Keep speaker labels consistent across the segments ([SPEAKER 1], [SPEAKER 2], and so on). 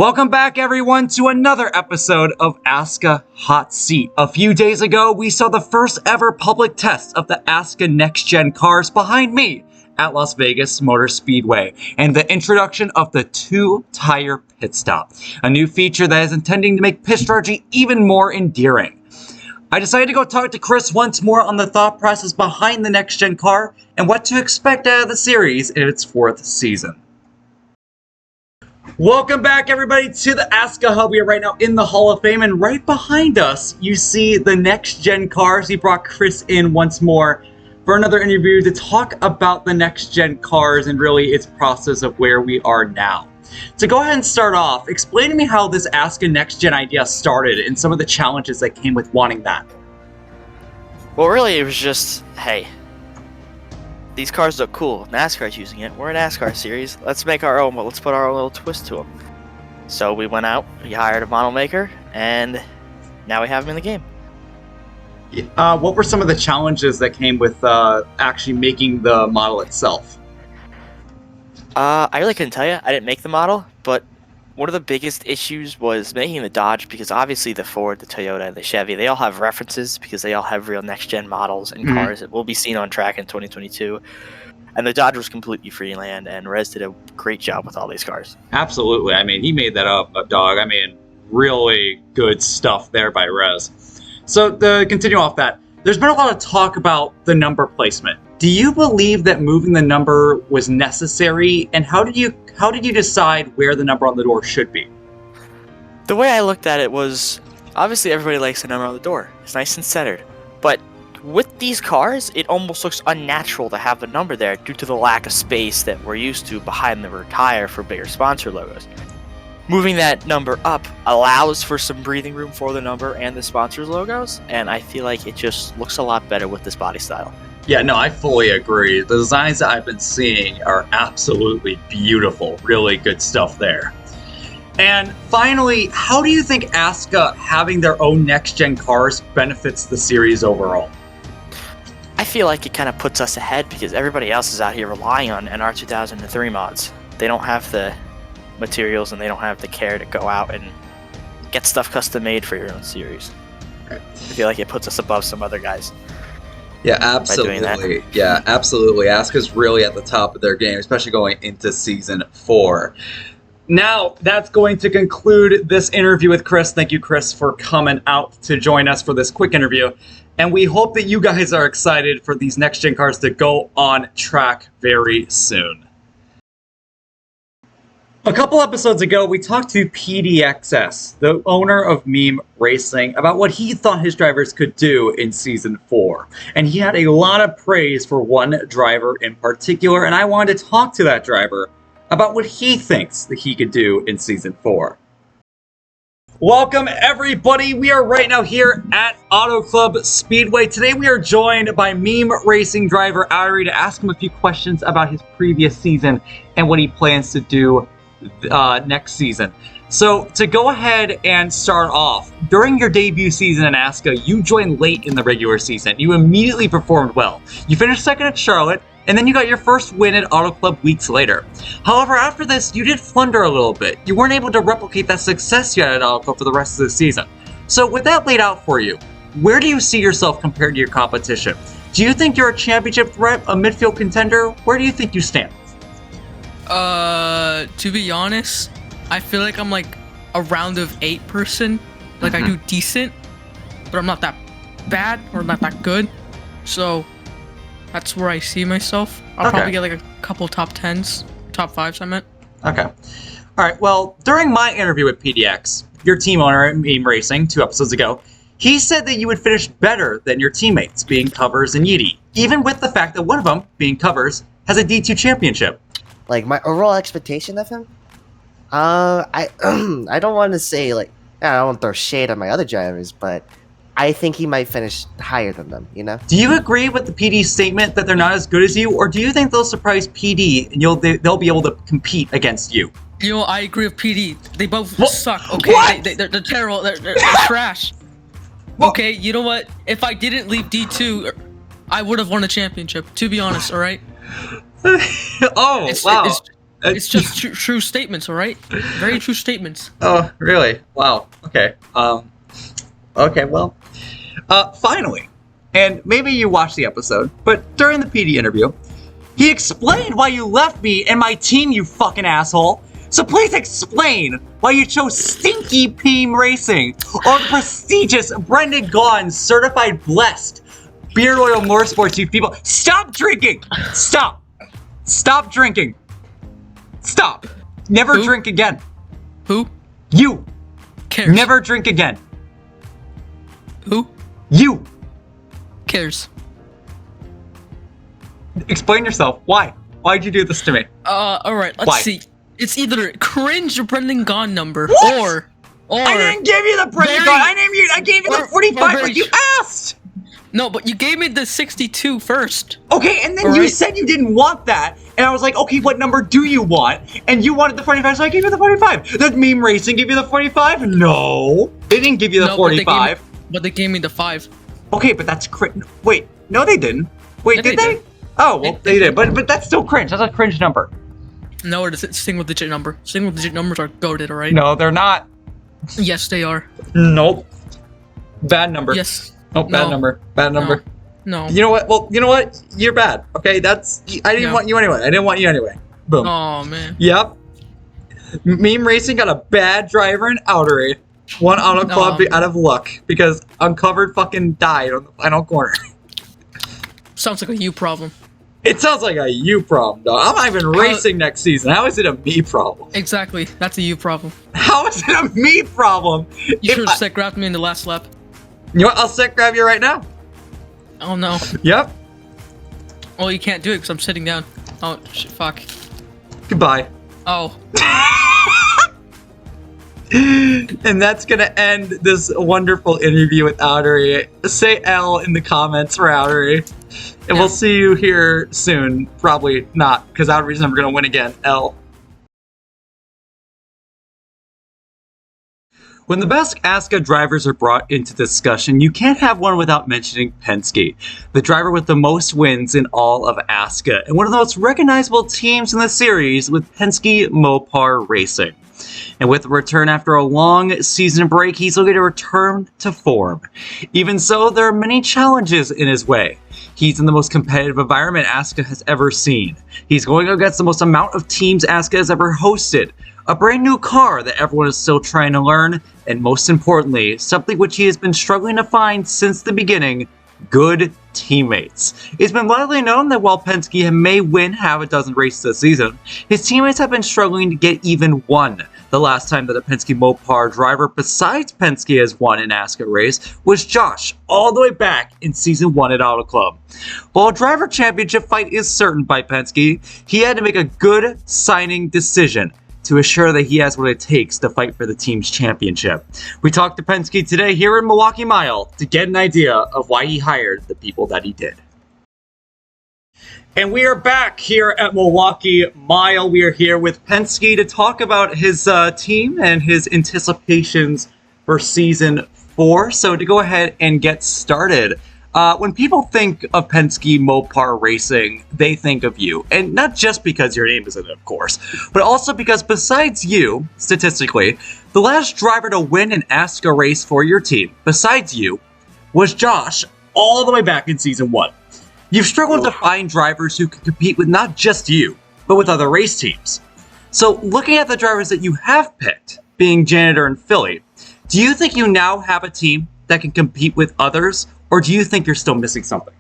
[SPEAKER 1] Welcome back, everyone, to another episode of ASCA Hot Seat. A few days ago, we saw the first ever public test of the ASCA next-gen cars behind me at Las Vegas Motor Speedway, and the introduction of the two-tire pit stop, a new feature that is intending to make pit strategy even more endearing. I decided to go talk to Chris once more on the thought process behind the next-gen car and what to expect out of the series in its fourth season. Welcome back, everybody, to the ASCA Hub. We are right now in the Hall of Fame, and right behind us, you see the next-gen cars. We brought Chris in once more for another interview to talk about the next-gen cars and really its process of where we are now. To go ahead and start off, explain to me how this ASCA next-gen idea started and some of the challenges that came with wanting that.
[SPEAKER 2] Well, really, it was just, hey, these cars look cool. NASCAR's using it. We're a NASCAR series. Let's make our own. Let's put our own little twist to them. So we went out, we hired a model maker, and now we have them in the game.
[SPEAKER 1] What were some of the challenges that came with actually making the model itself?
[SPEAKER 2] I really couldn't tell you. I didn't make the model, but one of the biggest issues was making the Dodge, because obviously the Ford, the Toyota, the Chevy, they all have references because they all have real next-gen models and cars that will be seen on track in 2022. And the Dodge was completely freeland, and Rez did a great job with all these cars.
[SPEAKER 1] Absolutely. I mean, he made that up, dog. I mean, really good stuff there by Rez. So to continue off that, there's been a lot of talk about the number placement. Do you believe that moving the number was necessary, and how did you decide where the number on the door should be?
[SPEAKER 2] The way I looked at it was, obviously everybody likes the number on the door. It's nice and centered. But with these cars, it almost looks unnatural to have the number there due to the lack of space that we're used to behind the rear tire for bigger sponsor logos. Moving that number up allows for some breathing room for the number and the sponsors' logos, and I feel like it just looks a lot better with this body style.
[SPEAKER 1] Yeah, no, I fully agree. The designs that I've been seeing are absolutely beautiful. Really good stuff there. And finally, how do you think ASCA having their own next-gen cars benefits the series overall?
[SPEAKER 2] I feel like it kind of puts us ahead because everybody else is out here relying on NR 2003 mods. They don't have the materials and they don't have the care to go out and get stuff custom made for your own series.
[SPEAKER 1] Right.
[SPEAKER 2] I feel like it puts us above some other guys.
[SPEAKER 3] Yeah, absolutely. Yeah, absolutely. ASCA's really at the top of their game, especially going into Season 4.
[SPEAKER 1] Now, that's going to conclude this interview with Chris. Thank you, Chris, for coming out to join us for this quick interview. And we hope that you guys are excited for these next-gen cars to go on track very soon. A couple episodes ago, we talked to PDXS, the owner of Meme Racing, about what he thought his drivers could do in Season 4. And he had a lot of praise for one driver in particular, and I wanted to talk to that driver about what he thinks that he could do in Season 4. Welcome, everybody. We are right now here at Auto Club Speedway. Today we are joined by Meme Racing driver Outary to ask him a few questions about his previous season and what he plans to do next season. So to go ahead and start off, during your debut season in ASCA, you joined late in the regular season. You immediately performed well. You finished second at Charlotte, and then you got your first win at Auto Club weeks later. However, after this, you did flounder a little bit. You weren't able to replicate that success you had at Auto Club for the rest of the season. So with that laid out for you, where do you see yourself compared to your competition? Do you think you're a championship threat, a midfield contender? Where do you think you stand?
[SPEAKER 4] To be honest, I feel like I'm like a round of 8 person. Like I do decent, but I'm not that bad or not that good. So that's where I see myself. I'll probably get like a couple top 10s, top 5s I meant.
[SPEAKER 1] Okay. All right, well, during my interview with PDX, your team owner at Meme Racing 2 episodes ago, he said that you would finish better than your teammates, being Covers and Yeedy, even with the fact that one of them, being Covers, has a D2 championship.
[SPEAKER 5] Like, my overall expectation of him? I don't want to say, like, I don't want to throw shade on my other drivers, but I think he might finish higher than them, you know?
[SPEAKER 1] Do you agree with the PD's statement that they're not as good as you, or do you think they'll surprise PD and they'll be able to compete against you?
[SPEAKER 4] You know, I agree with PD. They both suck, okay?
[SPEAKER 1] What?
[SPEAKER 4] They're terrible. They're trash. Okay, you know what? If I didn't leave D2, I would have won a championship, to be honest, all right?
[SPEAKER 1] Oh, wow.
[SPEAKER 4] It's just true statements, all right? Very true statements.
[SPEAKER 1] Oh, really? Wow. Okay. Okay, well, finally, and maybe you watched the episode, but during the PD interview, he explained why you left me and my team, you fucking asshole. So please explain why you chose Stinky Peam Racing or the prestigious Brendan Gaughan Certified Blessed Beard Oil Motorsports, you people. Stop drinking! Stop! Stop drinking! Stop! Never
[SPEAKER 4] Who?
[SPEAKER 1] drink again.
[SPEAKER 4] Who
[SPEAKER 1] You!
[SPEAKER 4] cares?
[SPEAKER 1] Never drink again.
[SPEAKER 4] Who
[SPEAKER 1] You!
[SPEAKER 4] cares?
[SPEAKER 1] Explain yourself. Why? Why'd you do this to me?
[SPEAKER 4] All right. Let's
[SPEAKER 1] Why?
[SPEAKER 4] see. It's either cringe or Brendan Gaughan number,
[SPEAKER 1] What?
[SPEAKER 4] or
[SPEAKER 1] I didn't give you the Brendan
[SPEAKER 4] very-
[SPEAKER 1] Gaughan. I gave you the
[SPEAKER 4] or
[SPEAKER 1] 45
[SPEAKER 4] very
[SPEAKER 1] like you
[SPEAKER 4] sh-
[SPEAKER 1] asked.
[SPEAKER 4] no, but you gave me the 62 first.
[SPEAKER 1] Okay, and then
[SPEAKER 4] All
[SPEAKER 1] you
[SPEAKER 4] right.
[SPEAKER 1] said you didn't want that, and I was like, okay, what number do you want? And you wanted the 45, so I gave you the 45. Does Meme Racing give you the 45? No, they didn't give you the
[SPEAKER 4] No, but they gave me-
[SPEAKER 1] 45.
[SPEAKER 4] But they gave me the 5.
[SPEAKER 1] Okay, but that's cringe. Wait, no, they didn't. Wait,
[SPEAKER 4] Yeah,
[SPEAKER 1] did
[SPEAKER 4] they
[SPEAKER 1] they?
[SPEAKER 4] did.
[SPEAKER 1] Oh, well, they did, but that's still cringe. That's a cringe number.
[SPEAKER 4] No, it's a single digit number. Single digit numbers are goated, all right?
[SPEAKER 1] No, they're not.
[SPEAKER 4] Yes, they are.
[SPEAKER 1] Nope. Bad number.
[SPEAKER 4] Yes.
[SPEAKER 1] Nope, bad
[SPEAKER 4] No.
[SPEAKER 1] number. Bad number.
[SPEAKER 4] No.
[SPEAKER 1] You know what? Well, you know what? You're bad. Okay, I didn't
[SPEAKER 4] Yeah.
[SPEAKER 1] want you anyway. I didn't want you anyway. Boom.
[SPEAKER 4] Oh man.
[SPEAKER 1] Yep. Meme Racing got a bad driver in Outary. One auto club out of luck because Uncovered fucking died on the final corner.
[SPEAKER 4] Sounds like a you problem.
[SPEAKER 1] It sounds like a you problem, dog. I'm not even racing next season. How is it a me problem?
[SPEAKER 4] Exactly. That's a you problem.
[SPEAKER 1] How is it a me problem?
[SPEAKER 4] You
[SPEAKER 1] If
[SPEAKER 4] should
[SPEAKER 1] I-
[SPEAKER 4] have set grabbed me in the last lap.
[SPEAKER 1] You know what? I'll set grab you right now.
[SPEAKER 4] Oh no.
[SPEAKER 1] Yep.
[SPEAKER 4] Well, you can't do it because I'm sitting down. Oh shit. Fuck.
[SPEAKER 1] Goodbye.
[SPEAKER 4] Oh.
[SPEAKER 1] And that's gonna end this wonderful interview with Outary. Say L in the comments for Outary. And we'll see you here soon. Probably not, because Outary's never gonna win again. L. When the best ASCA drivers are brought into discussion, you can't have one without mentioning Penske, the driver with the most wins in all of ASCA, and one of the most recognizable teams in the series with Penske-Mopar Racing. And with a return after a long season break, he's looking to return to form. Even so, there are many challenges in his way. He's in the most competitive environment ASCA has ever seen. He's going against the most amount of teams ASCA has ever hosted. A brand new car that everyone is still trying to learn, and most importantly, something which he has been struggling to find since the beginning: good teammates. It's been widely known that while Penske may win half a dozen races this season, his teammates have been struggling to get even one. The last time that a Penske-Mopar driver besides Penske has won an ASCA race was Josh, all the way back in Season 1 at Auto Club. While a driver championship fight is certain by Penske, he had to make a good signing decision to assure that he has what it takes to fight for the team's championship. We talked to Penske today here in Milwaukee Mile to get an idea of why he hired the people that he did. And we are back here at Milwaukee Mile. We are here with Penske to talk about his team and his anticipations for Season 4. So to go ahead and get started, when people think of Penske-Mopar Racing, they think of you. And not just because your name is in it, of course, but also because besides you, statistically, the last driver to win an ASCA race for your team, besides you, was Josh, all the way back in Season 1. You've struggled to find drivers who can compete with not just you, but with other race teams. So looking at the drivers that you have picked, being Janitor and Philly, do you think you now have a team that can compete with others, or do you think you're still missing something?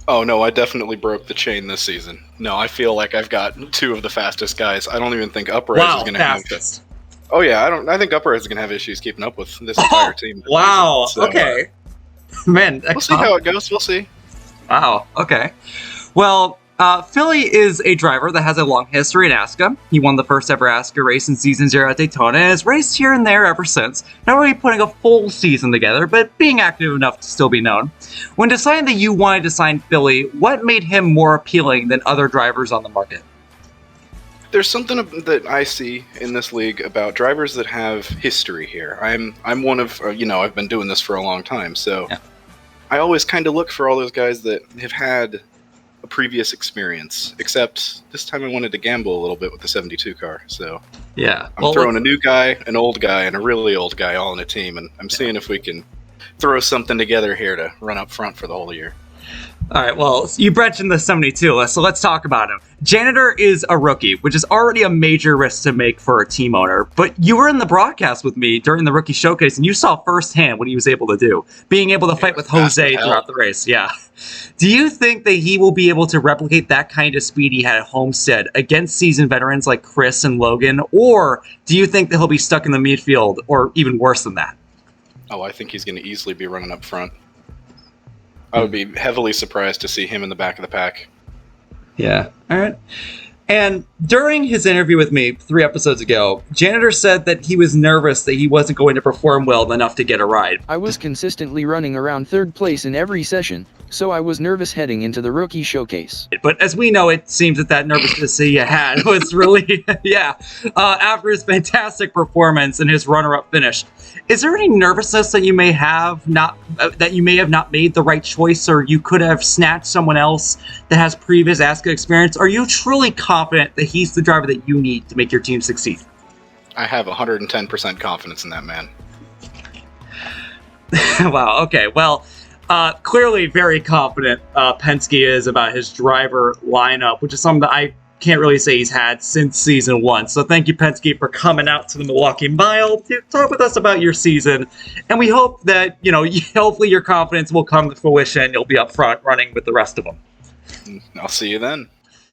[SPEAKER 6] Oh no, I definitely broke the chain this season. No, I feel like I've got two of the fastest guys. I don't even think Uprise is going to have.
[SPEAKER 1] Fastest.
[SPEAKER 6] Oh yeah, I think Uprise is going to have issues keeping up with this entire team. this
[SPEAKER 1] Wow,
[SPEAKER 6] season. So,
[SPEAKER 1] okay. Man,
[SPEAKER 6] We'll see how it goes. We'll see.
[SPEAKER 1] Wow, okay. Well, Philly is a driver that has a long history in ASCA. He won the first ever ASCA race in Season 0 at Daytona and has raced here and there ever since, not really putting a full season together, but being active enough to still be known. When deciding that you wanted to sign Philly, what made him more appealing than other drivers on the market?
[SPEAKER 6] There's something that I see in this league about drivers that have history here. I'm one of, I've been doing this for a long time, so
[SPEAKER 1] Yeah.
[SPEAKER 6] I always kind of look for all those guys that have had a previous experience. Except this time I wanted to gamble a little bit with the 72 car. So
[SPEAKER 1] Yeah.
[SPEAKER 6] I'm throwing a new guy, an old guy, and a really old guy all in a team, and I'm seeing if we can throw something together here to run up front for the whole year.
[SPEAKER 1] All right, well, you mentioned the 72, so let's talk about him. Janitor is a rookie, which is already a major risk to make for a team owner. But you were in the broadcast with me during the rookie showcase, and you saw firsthand what he was able to do, being able to fight with Jose throughout the race. Yeah. Do you think that he will be able to replicate that kind of speed he had at Homestead against seasoned veterans like Chris and Logan? Or do you think that he'll be stuck in the midfield, or even worse than that?
[SPEAKER 6] Oh, I think he's going to easily be running up front. I would be heavily surprised to see him in the back of the pack.
[SPEAKER 1] Yeah. All right. And during his interview with me 3 episodes ago, Janitor said that he was nervous that he wasn't going to perform well enough to get a ride.
[SPEAKER 7] I was consistently running around 3rd place in every session, so I was nervous heading into the rookie showcase.
[SPEAKER 1] But as we know, it seems that nervousness he had was really, after his fantastic performance and his runner-up finish. Is there any nervousness that you may have not made the right choice, or you could have snatched someone else that has previous ASCA experience? Are you truly confident that he's the driver that you need to make your team succeed?
[SPEAKER 6] I have 110% confidence in that man.
[SPEAKER 1] Wow, okay. Well, clearly very confident Penske is about his driver lineup, which is something that I can't really say he's had since season 1. So thank you, Penske, for coming out to the Milwaukee Mile to talk with us about your season. And we hope that, hopefully your confidence will come to fruition. You'll be up front running with the rest of them.
[SPEAKER 6] I'll see you then.